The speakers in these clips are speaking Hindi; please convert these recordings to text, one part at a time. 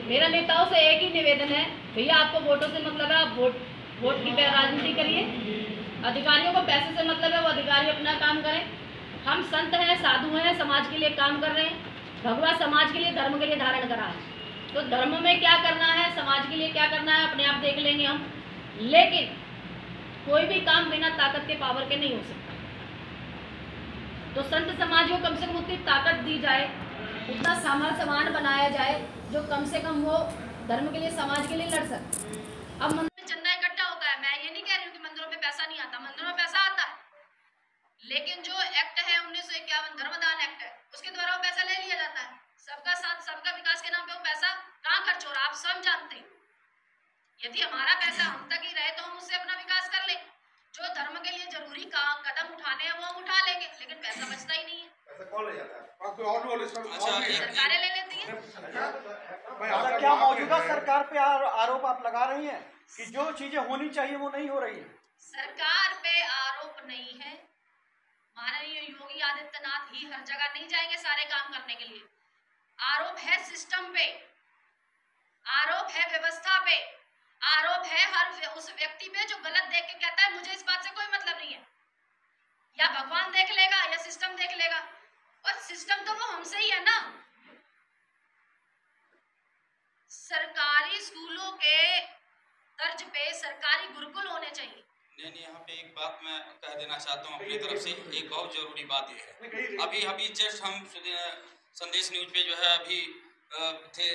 मेरा नेताओं से एक ही निवेदन है, भैया आपको वोटों से मतलब है, आप वोट की राजनीति करिए। अधिकारियों को पैसे से मतलब है, वो अधिकारी अपना काम करें। हम संत हैं, साधु हैं, समाज के लिए काम कर रहे हैं। भगवान समाज के लिए, धर्म के लिए धारण करा है, तो धर्म में क्या करना है, समाज के लिए क्या करना है, अपने आप देख लेंगे हम। लेकिन कोई भी काम बिना ताकत के, पावर के नहीं हो सकता। तो संत समाज को कम से कम उतनी ताकत दी जाए, उतना सामर्थ्यवान बनाया जाए, जो कम से कम वो धर्म के लिए, समाज के लिए लड़ सके। अब मंदिर में चंदा इकट्ठा होता है, मैं ये नहीं कह रही हूँ कि मंदिरों में पैसा नहीं आता, मंदिरों में पैसा आता है, लेकिन जो एक्ट है 1951 धर्मदान एक्ट है, उसके द्वारा वो पैसा ले लिया जाता है। सबका साथ सबका विकास के नाम पे वो पैसा कहाँ खर्च हो रहा है, आप सब जानते हैं। यदि हमारा पैसा हम तक ही रहे तो हम उससे अपना विकास कर लें। जो धर्म के लिए जरूरी कदम उठाने हैं वो हम उठा लेंगे, लेकिन पैसा बचता ही नहीं है। पैसा कौन ले जाता है? सरकारें ले लेती हैं। क्या मौजूदा सरकार पे आरोप आप लगा रही हैं कि जो चीजें होनी चाहिए वो नहीं हो रही है? सरकार पे आरोप नहीं है, माननीय योगी आदित्यनाथ ही हर जगह नहीं जाएंगे सारे काम करने के लिए। आरोप है सिस्टम पे, आरोप है व्यवस्था पे, आरोप है हर उस व्यक्ति पे जो गलत देख के कहता है मुझे इस बात से कोई मतलब नहीं है, या भगवान देख लेगा या सिस्टम देख लेगा। और सिस्टम तो वो हमसे ही है ना। सरकारी स्कूलों के तर्ज पे सरकारी गुरुकुल होने चाहिए। नहीं, यहाँ पे एक बात मैं कह देना चाहता हूँ अपनी तरफ से। एक बहुत जरूरी बात यह है, अभी जस्ट हम संदेश न्यूज पे जो है अभी थे,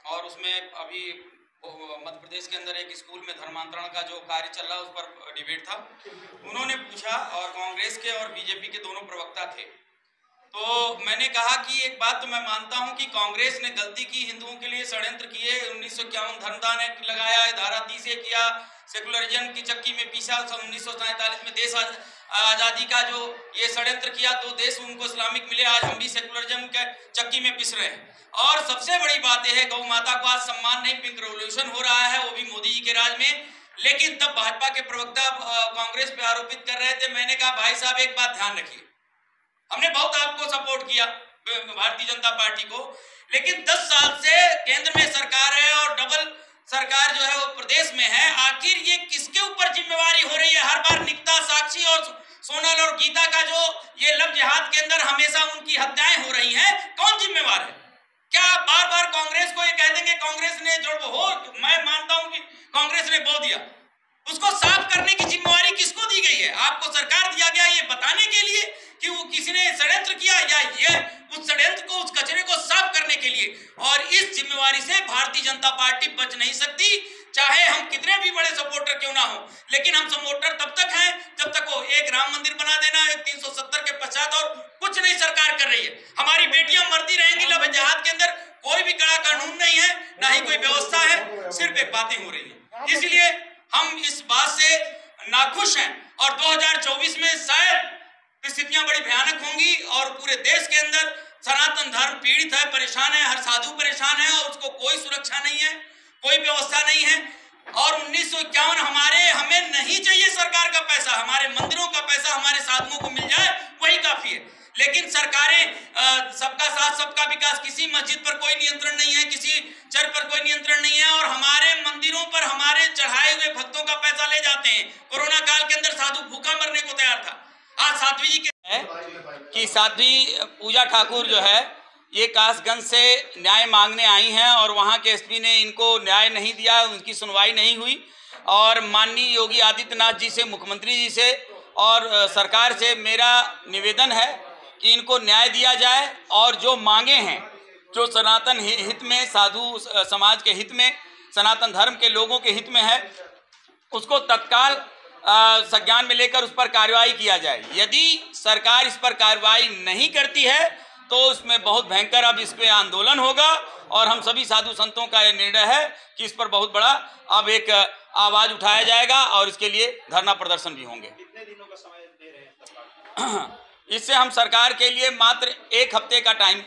और उसमें अभी मध्य प्रदेश के अंदर एक स्कूल में धर्मांतरण का जो कार्य चल रहा है उस पर डिबेट था। उन्होंने पूछा, और कांग्रेस के और बीजेपी के दोनों प्रवक्ता थे, तो मैंने कहा कि एक बात तो मैं मानता हूं कि कांग्रेस ने गलती की, हिंदुओं के लिए षड्यंत्र किए, 1951 धर्मदान एक्ट लगाया है, धारा 30 किया, सेकुलरिज्म की चक्की में पीसा, 1947 में देश आज़ादी का जो ये षड्यंत्र किया, तो देश उनको इस्लामिक मिले, आज हम भी सेकुलरिज्म के चक्की में पिस रहे हैं। और सबसे बड़ी बात यह है, गौ माता को आज सम्मान नहीं, पिंक रेवोल्यूशन हो रहा है, वो भी मोदी जी के राज में। लेकिन तब भाजपा के प्रवक्ता कांग्रेस पे आरोपित कर रहे थे। मैंने कहा भाई साहब एक बात ध्यान रखिए, हमने बहुत आपको सपोर्ट किया भारतीय जनता पार्टी को, लेकिन 10 साल से केंद्र में सरकार है और डबल सरकार जो है वो प्रदेश में है। आखिर ये किसके ऊपर जिम्मेवारी हो रही है? हर बार निकिता, साक्षी और सोनल और गीता का जो ये लव जिहाद के अंदर हमेशा उनकी हत्याएं हो रही हैं, कौन जिम्मेवार है? क्या बार बार कांग्रेस को ये कह देंगे कांग्रेस ने जो हो, मैं मानता हूं कि कांग्रेस ने बो दिया, उसको साफ करने की जिम्मेवारी किसको दी गई है? आपको सरकार दिया गया ये बताने के लिए कि वो किसी ने षड्यंत्र किया, या ये उस षड्यंत्र को, उस कचरे को साफ करने के लिए? और इस जिम्मेवारी से भारतीय जनता पार्टी बच नहीं सकती, चाहे हम कितने भी बड़े सपोर्टर क्यों ना हो। लेकिन हम सपोर्टर तब तक हैं जब तक वो एक राम मंदिर बना देना, एक 370 के पश्चात और कुछ नहीं सरकार कर रही है। हमारी बेटियां मरती रहेंगी लव जिहाद के अंदर, कोई भी कड़ा कानून नहीं है, ना ही कोई व्यवस्था है, सिर्फ एक बातें हो रही है। इसलिए हम इस बात से नाखुश हैं, और 2024 में शायद स्थितियां बड़ी भयानक होंगी, और पूरे देश के अंदर सनातन धर्म पीड़ित है, परेशान है, हर साधु परेशान है, और उसको कोई सुरक्षा नहीं है, कोई व्यवस्था नहीं है। और 1951 हमें नहीं चाहिए सरकार का पैसा, हमारे मंदिरों का पैसा हमारे साधुओं को मिल जाए वही काफी है। लेकिन सरकारें सबका साथ सबका विकास, किसी मस्जिद पर कोई नियंत्रण नहीं है, किसी चर्च पर कोई नियंत्रण नहीं है, और हमारे मंदिरों पर हमारे चढ़ाए हुए भक्तों का पैसा ले जाते हैं। कोरोना काल के अंदर साधु भूखा मरने को तैयार था। आज साध्वी जी कि साध्वी पूजा ठाकुर जो है ये कासगंज से न्याय मांगने आई हैं, और वहाँ के एसपी ने इनको न्याय नहीं दिया, उनकी सुनवाई नहीं हुई। और माननीय योगी आदित्यनाथ जी से, मुख्यमंत्री जी से और सरकार से मेरा निवेदन है कि इनको न्याय दिया जाए, और जो मांगे हैं, जो सनातन हित में, साधु समाज के हित में, सनातन धर्म के लोगों के हित में है, उसको तत्काल संज्ञान में लेकर उस पर कार्रवाई किया जाए। यदि सरकार इस पर कार्रवाई नहीं करती है तो उसमें बहुत भयंकर अब इस पे आंदोलन होगा, और हम सभी साधु संतों का यह निर्णय है कि इस पर बहुत बड़ा अब एक आवाज उठाया जाएगा, और इसके लिए धरना प्रदर्शन भी होंगे। कितने दिनों का समय दे रहे हैं? इससे हम सरकार के लिए मात्र 1 हफ्ते का टाइम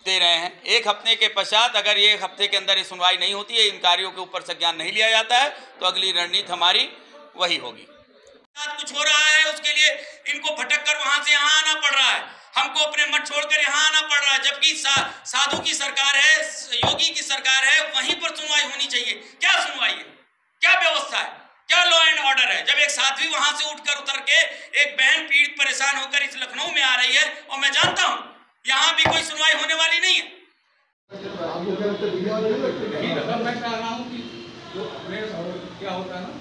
दे रहे हैं। 1 हफ्ते के पश्चात अगर ये 1 हफ्ते के अंदर ये सुनवाई नहीं होती है, इन कार्यों के ऊपर संज्ञान नहीं लिया जाता है, तो अगली रणनीति हमारी वही होगी। कुछ हो रहा है उसके लिए इनको भटक कर वहां से यहाँ आना पड़ रहा है, हमको अपने मठ छोड़कर यहाँ आना पड़ रहा है, जबकि साधु की सरकार है, योगी की सरकार है, वहीं पर बाद भी वहां से उठकर उतर के एक बहन पीड़ित परेशान होकर इस लखनऊ में आ रही है, और मैं जानता हूं यहाँ भी कोई सुनवाई होने वाली नहीं है। मैं कह रहा हूँ कि जो अपने क्या होता है ना,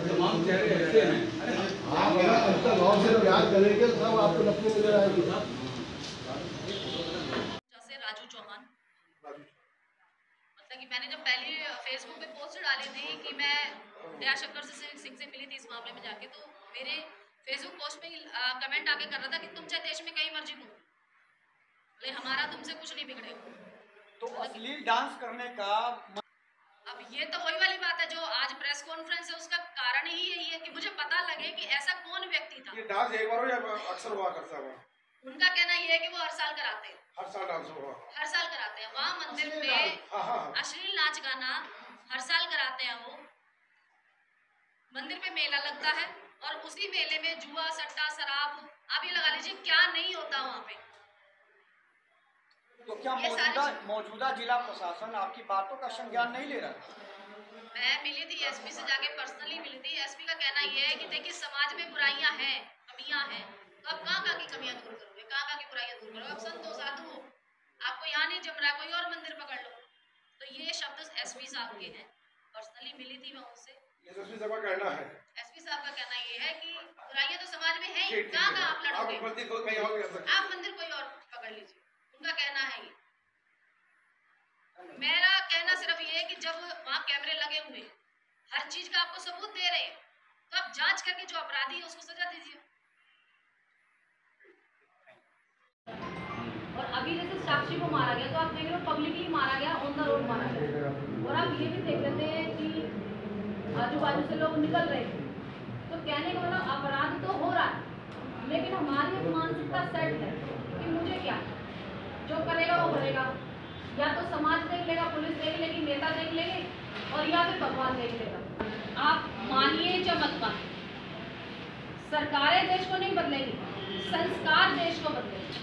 तमाम चेहरे ऐसे हैं, गाँव से प्यार करेंगे सब आपको नकली नजर आएगी। जैसे राजू चौहान, मतलब कि मैंने जब पहली फेसबुक पे पोस्ट डाली थी कि मैं दयाशंकर सिंह से मिली थी इस मामले में जाके, तो मेरे फेसबुक पोस्ट पे कमेंट आके कर रहा था कि तुम चाहे देश में कहीं मर्जी घूमो, लेकिन हमारा तुमसे कुछ नहीं बिगड़ेगा। तो अश्लील डांस करने का अब ये तो वही वाली बात है जो आज प्रेस कॉन्फ्रेंस है, उसका कारण ही यही है कि मुझे पता लगे कि ऐसा कौन व्यक्ति था। ये डांस एक बार हो या अक्सर हुआ करता है? उनका कहना ये है कि वो हर साल कराते हैं, हर साल डांस हुआ, हर साल कराते हैं वहाँ मंदिर में अश्लील नाच गाना हर साल कराते हैं। वो मंदिर पे मेला लगता है और उसी मेले में जुआ सट्टा शराब आप ये लगा लीजिए क्या नहीं होता वहाँ पे। तो क्या मौजूदा जिला प्रशासन आपकी बातों का संज्ञान नहीं ले रहा? मैं मिली थी एसपी से, जाके पर्सनली मिली थी। एसपी का कहना ये है कि देखिए समाज में बुराइयां हैं, कमियां हैं, तो आप कहाँ की कमियां दूर करोगे, कहाँ की बुराइयां दूर करोगे? आप संत हो, साधु हो, आपको यहाँ नहीं जम रहा, कोई और मंदिर पकड़ लो। तो ये शब्द एसपी साहब के हैं, पर्सनली मिली थी मैं उनसे। एसपी साहब का कहना है, एसपी साहब का कहना ये है कि बुराइयां तो समाज में है ही, कहाँ आप लड़ोगे? आप मंदिर कोई और पकड़ लीजिए, उनका कहना है ये। मेरा कहना सिर्फ ये है कि जब वहाँ कैमरे लगे हुए हर चीज का आपको सबूत दे रहे हैं, तो आप जांच करके जो अपराधी है उसको सजा दीजिए। और अभी जैसे साक्षी को मारा गया तो आप देख रहे हो पब्लिकली मारा गया, ऑन द रोड मारा गया। और आप ये भी देख लेते हैं कि आजू बाजू से लोग निकल रहे थे, तो कहने का मतलब अपराध तो हो रहा है, लेकिन हमारी एक मानसिकता सेट है कि मुझे क्या, जो करेगा वो करेगा, या तो समाज देख लेगा, पुलिस देख लेगी, नेता देख लेंगे, और या फिर भगवान देख लेगा। आप मानिए या मत मानिए, सरकारें देश को नहीं बदलेगी, संस्कार देश को बदलेगी।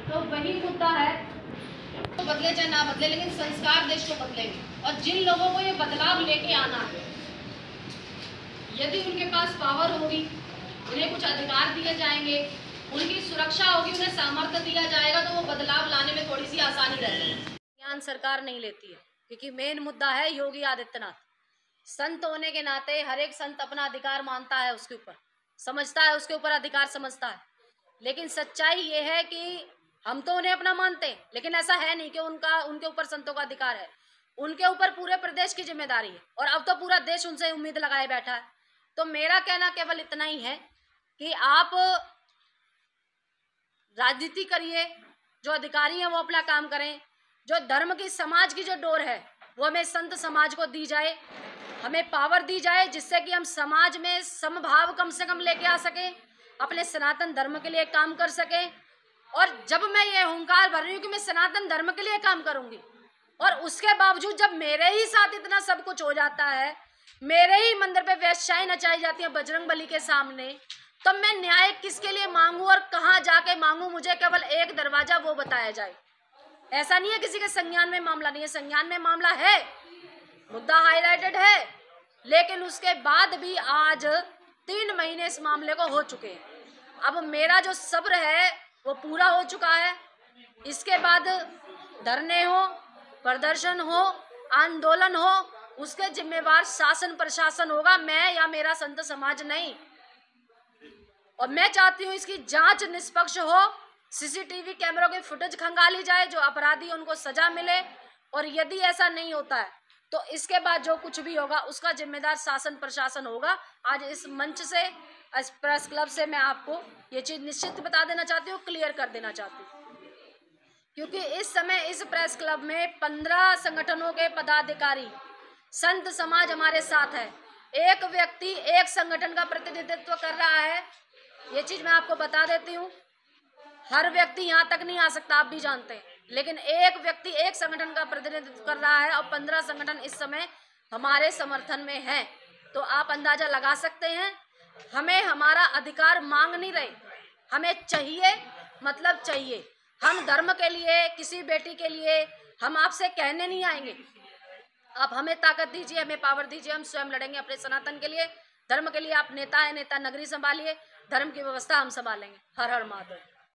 तो वही मुद्दा है, तो बदले चाहे ना बदले, लेकिन संस्कार देश को बदलेंगे। और जिन लोगों को ये बदलाव लेके आना है, यदि उनके पास पावर होगी, उन्हें कुछ अधिकार दिए जाएंगे, उनकी सुरक्षा होगी, उन्हें सामर्थ्य दिया जाएगा, तो वो बदलाव लाने में थोड़ी सी आसानी रहेगी। ज्ञान सरकार नहीं लेती है, क्योंकि मेन मुद्दा है योगी आदित्यनाथ। संत होने के नाते हर एक संत अपना अधिकार मानता है, उसके ऊपर समझता है, उसके ऊपर अधिकार समझता है। लेकिन सच्चाई ये है कि हम तो उन्हें अपना मानते हैं, लेकिन ऐसा है नहीं कि उनके ऊपर संतों का अधिकार है। उनके ऊपर पूरे प्रदेश की जिम्मेदारी है, और अब तो पूरा देश उनसे उम्मीद लगाए बैठा है। तो मेरा कहना केवल इतना ही है कि आप राजनीति करिए, जो अधिकारी हैं वो अपना काम करें, जो धर्म की समाज की जो डोर है वो हमें संत समाज को दी जाए, हमें पावर दी जाए, जिससे कि हम समाज में समभाव कम से कम लेके आ सकें, अपने सनातन धर्म के लिए काम कर सकें। और जब मैं ये हुंकार भर रही हूँ कि मैं सनातन धर्म के लिए काम करूंगी, और उसके बावजूद जब मेरे ही साथ इतना सब कुछ हो जाता है, मेरे ही मंदिर पे वेश्याएं नचाई जाती हैं बजरंगबली के सामने, तब मैं न्याय किसके लिए मांगू और कहाँ जाके मांगू? मुझे केवल एक दरवाजा वो बताया जाए। ऐसा नहीं है किसी के संज्ञान में मामला नहीं है, संज्ञान में मामला है, मुद्दा हाईलाइटेड है, लेकिन उसके बाद भी आज 3 महीने इस मामले को हो चुके हैं। अब मेरा जो सब्र है वो पूरा हो चुका है। इसके बाद धरने हो, प्रदर्शन हो, आंदोलन हो, उसके जिम्मेवार शासन प्रशासन होगा, मैं या मेरा संत समाज नहीं। और मैं चाहती हूँ इसकी जांच निष्पक्ष हो, सीसीटीवी कैमरों की फुटेज खंगाली जाए, जो अपराधी उनको सजा मिले। और यदि ऐसा नहीं होता है तो इसके बाद जो कुछ भी होगा उसका जिम्मेदार शासन प्रशासन होगा। आज इस मंच से, इस प्रेस क्लब से मैं आपको ये चीज निश्चित बता देना चाहती हूँ, क्लियर कर देना चाहती हूँ, क्योंकि इस समय इस प्रेस क्लब में 15 संगठनों के पदाधिकारी, संत समाज हमारे साथ है। एक व्यक्ति एक संगठन का प्रतिनिधित्व कर रहा है, ये चीज मैं आपको बता देती हूँ। हर व्यक्ति यहाँ तक नहीं आ सकता, आप भी जानते हैं, लेकिन एक व्यक्ति एक संगठन का प्रतिनिधित्व कर रहा है और 15 संगठन इस समय हमारे समर्थन में हैं। तो आप अंदाजा लगा सकते हैं, हमें हमारा अधिकार मांग नहीं रहे, हमें चाहिए, मतलब चाहिए। हम धर्म के लिए, किसी बेटी के लिए हम आपसे कहने नहीं आएंगे आप हमें ताकत दीजिए, हमें पावर दीजिए, हम स्वयं लड़ेंगे अपने सनातन के लिए, धर्म के लिए। आप नेता है, नेता नगरी संभालिए, धर्म की व्यवस्था हम संभालेंगे। हर हर महादेव।